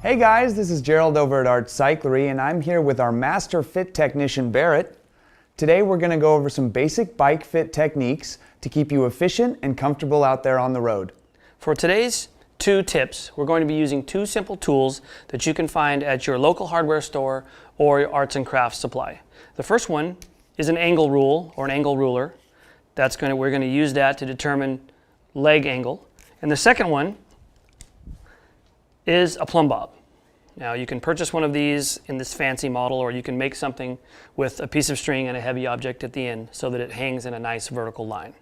Hey guys, this is Gerald over at Art Cyclery, and I'm here with our master fit technician Barrett. Today we're going to go over some basic bike fit techniques to keep you efficient and comfortable out there on the road. For today's 2 tips, we're going to be using 2 simple tools that you can find at your local hardware store or your arts and crafts supply. The first one is an angle rule or an angle ruler. We're going to use that to determine leg angle. And the second one is a plumb bob. Now you can purchase one of these in this fancy model, or you can make something with a piece of string and a heavy object at the end so that it hangs in a nice vertical line.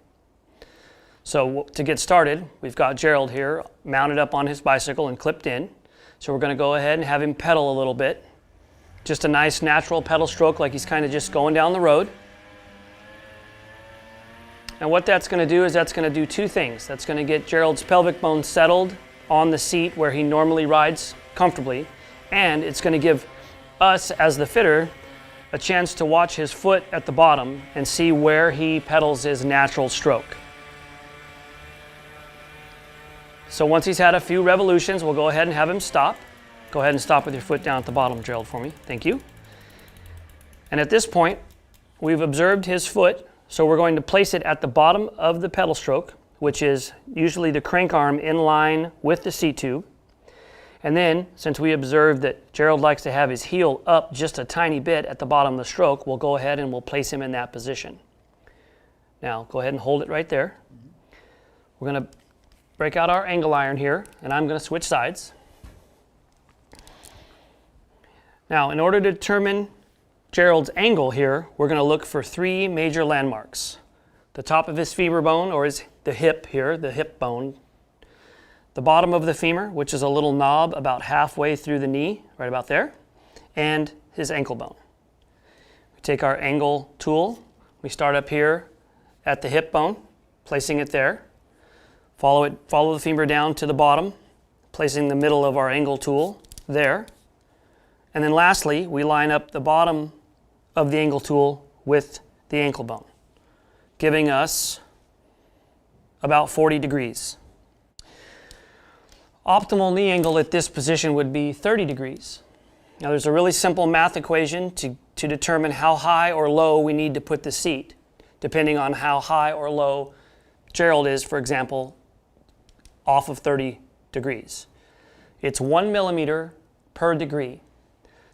So to get started, we've got Gerald here mounted up on his bicycle and clipped in. So we're going to go ahead and have him pedal a little bit. Just a nice natural pedal stroke, like he's kind of just going down the road. And what that's going to do is that's going to do 2 things. That's going to get Gerald's pelvic bone settled on the seat where he normally rides comfortably, and it's going to give us as the fitter a chance to watch his foot at the bottom and see where he pedals his natural stroke. So once he's had a few revolutions, we'll go ahead and have him stop. Go ahead and stop with your foot down at the bottom, Gerald, for me. Thank you. And at this point, we've observed his foot, so we're going to place it at the bottom of the pedal stroke, which is usually the crank arm in line with the seat tube. And then, since we observed that Gerald likes to have his heel up just a tiny bit at the bottom of the stroke, we'll go ahead and we'll place him in that position. Now, go ahead and hold it right there. We're going to break out our angle iron here, and I'm going to switch sides. Now, in order to determine Gerald's angle here, we're going to look for 3 major landmarks. The top of his femur bone, or the hip here, the hip bone. The bottom of the femur, which is a little knob about halfway through the knee, right about there. And his ankle bone. We take our angle tool. We start up here at the hip bone, placing it there. Follow the femur down to the bottom, placing the middle of our angle tool there. And then lastly, we line up the bottom of the angle tool with the ankle bone, giving us about 40 degrees. Optimal knee angle at this position would be 30 degrees. Now there's a really simple math equation to determine how high or low we need to put the seat, depending on how high or low Gerald is, for example, off of 30 degrees. It's 1 millimeter per degree.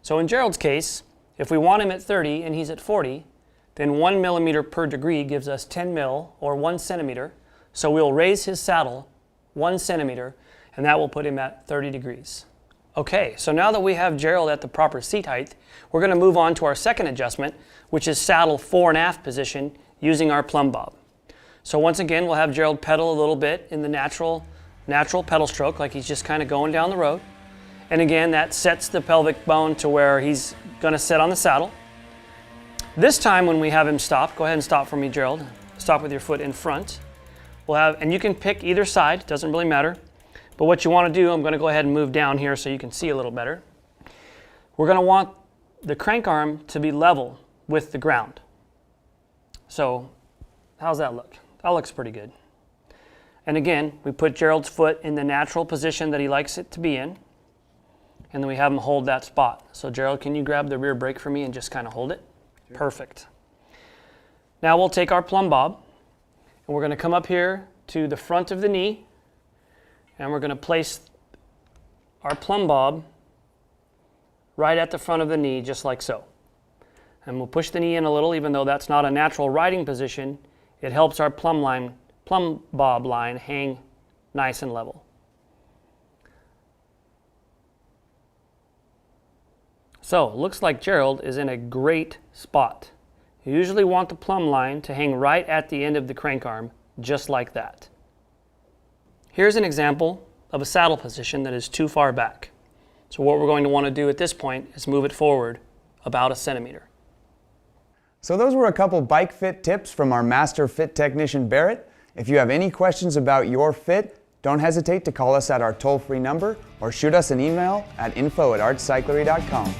So in Gerald's case, if we want him at 30 and he's at 40, then 1 millimeter per degree gives us 10 mil, or 1 centimeter. So we'll raise his saddle 1 centimeter, and that will put him at 30 degrees. Okay, so now that we have Gerald at the proper seat height, we're going to move on to our second adjustment, which is saddle fore and aft position using our plumb bob. So once again, we'll have Gerald pedal a little bit in the natural pedal stroke, like he's just kind of going down the road. And again, that sets the pelvic bone to where he's going to sit on the saddle. This time when we have him stop, go ahead and stop for me, Gerald. Stop with your foot in front. And you can pick either side, doesn't really matter. But what you want to do, I'm going to go ahead and move down here so you can see a little better. We're going to want the crank arm to be level with the ground. So how's that look? That looks pretty good. And again, we put Gerald's foot in the natural position that he likes it to be in. And then we have him hold that spot. So Gerald, can you grab the rear brake for me and just kind of hold it? Sure. Perfect. Now we'll take our plumb bob, and we're going to come up here to the front of the knee, and we're going to place our plumb bob right at the front of the knee, just like so. And we'll push the knee in a little, even though that's not a natural riding position. It helps our plumb bob line hang nice and level. So, it looks like Gerald is in a great spot. You usually want the plumb line to hang right at the end of the crank arm, just like that. Here's an example of a saddle position that is too far back. So what we're going to want to do at this point is move it forward about 1 centimeter. So those were a couple bike fit tips from our master fit technician Barrett. If you have any questions about your fit, don't hesitate to call us at our toll-free number or shoot us an email at info@artcyclery.com.